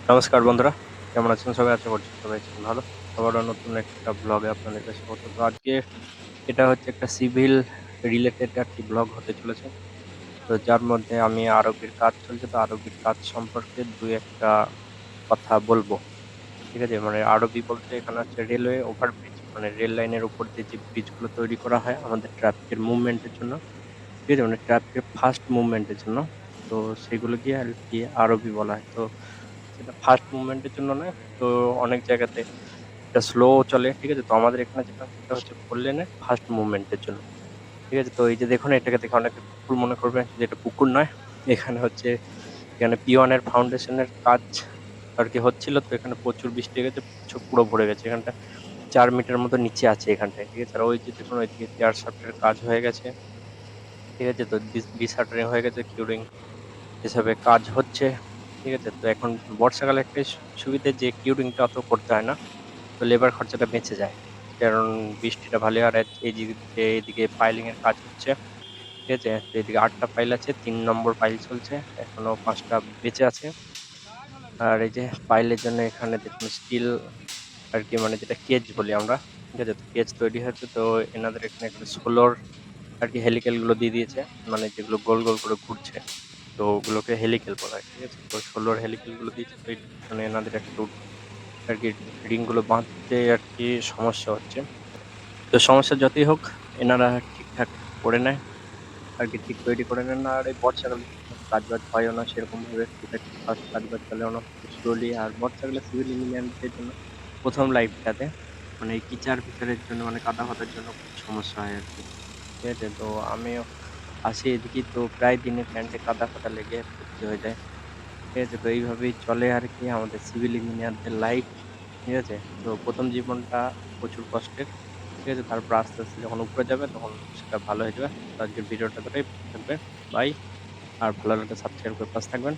নমস্কার বন্ধুরা, কেমন আছেন সবাই? আশা করছি সবাই আছেন ভালো। আবারও নতুন একটা ব্লগে আপনাদেরকে স্বাগত। তো আজকে এটা হচ্ছে একটা সিভিল রিলেটেড আরকি ব্লগ হতে চলেছে। তো যার মধ্যে আমি আরবির কাজ চলছে, তো আরবির কাজ সম্পর্কে ২-১ টা কথা বলবো। ঠিক আছে? মানে আরবি বলতে এখানে হচ্ছে রেলওয়ে ওভারব্রিজ, মানে রেল লাইনের উপর দিয়ে যে ব্রিজগুলো তৈরি করা হয় আমাদের ট্রাফিকের মুভমেন্টের জন্য। ঠিক আছে? মানে ট্রাফিকের ফাস্ট মুভমেন্টের জন্য। তো সেগুলোকে আরকি আরবি বলা হয়। তো সেটা ফাস্ট মুভমেন্টের জন্য নয়। তো অনেক জায়গাতে এটা স্লো চলে। ঠিক আছে? তো আমাদের এখানে যেটা সেটা হচ্ছে 4 লেনের ফাস্ট মুভমেন্টের জন্য। ঠিক আছে? তো এই যে দেখুন, এটাকে দেখে অনেকে পুকুর মনে করবেন, কিন্তু এটা পুকুর নয়। এখানে হচ্ছে এখানে P1 এর ফাউন্ডেশনের কাজ আরকি হচ্ছিল। তো এখানে প্রচুর বৃষ্টি হয়ে গেছে। পুরো ভরে গেছে। এখানটা ৪ মিটার মতো নিচে আছে এখানটায়। ঠিক আছে? আর ওই যে দেখুন, ওইদিকে পিয়ার শাফটের কাজ হয়ে গেছে। ঠিক আছে? তো ডিশার্টারিং হয়ে গেছে, কিউরিং এসবে কাজ হচ্ছে। ঠিক আছে? তো এখন বর্ষাকালে একটাই সুবিধা, যে কিউরিংটা অত করতে হয় না। তো লেবার খরচাটা বেঁচে যায়। কারণ বৃষ্টিটা ভালোই, আর এদিকে পাইলিং এর কাজ হচ্ছে। ঠিক আছে? তো এদিকে ৮ টা পাইল আছে, ৩ নম্বর পাইল চলছে। এখনো ৫ টা বেঁচে আছে। আর এই যে পাইলের জন্য এখানে দেখুন স্টিল আরকি, মানে যেটা কেজ বলি আমরা। ঠিক আছে? তো কেজ তৈরি হচ্ছে। তো এনাদের এখানে একটা ১৬ র আরকি হেলিক্যাল গুলো দিয়ে দিয়েছে। মানে যেগুলো গোল, গোল করে ঘুরছে। তো ওগুলোকে হেলিক্যাল বলা হয়। ঠিক আছে? তো ১৬ র হেলিক্যাল গুলো দিয়েছে। তো এটার পিছনে এনাদের একটু আরকি রিং গুলো বাঁধতে আরকি সমস্যা হচ্ছে। তো সমস্যা যতই হোক, এনারা ঠিকঠাক করে নেয়। আরকি ঠিক তৈরি করে নেন না। আর এই বর্ষাকালে ঠিকঠাক কাজবাজ হয়ও না সেরকমভাবে। খুব একটা ফাস্ট কাজবাজ চলেও না। খুব স্লোলি। আর বর্ষাকালে সিভিল ইঞ্জিনিয়ারদের জন্য ১ম লাইফটাতে মানে এই কিচার-ফিচারের জন্য, মানে কাদা-ফাদার জন্য খুব সমস্যা হয় আরকি। ঠিক আছে? তো আমিও আসি এদিকেই, তো প্রায় দিনে প্যান্টে কাদা-ফাদা লেগে ভর্তি হয়ে যায়। ঠিক আছে? তো এইভাবেই চলে আরকি আমাদের সিভিল ইঞ্জিনিয়ারদের লাইফ। ঠিক আছে? তো ১ম জীবনটা প্রচুর কষ্টের। ঠিক আছে? তারপর আস্তে, আস্তে যখন উপরে যাবে তখন সেটা ভালো হয়ে যাবে। তো আজকের ভিডিওটা এতটাই। ভালো থাকবেন। বাই। আর ভালো লাগলে সাবস্ক্রাইব করে পাশে থাকবেন।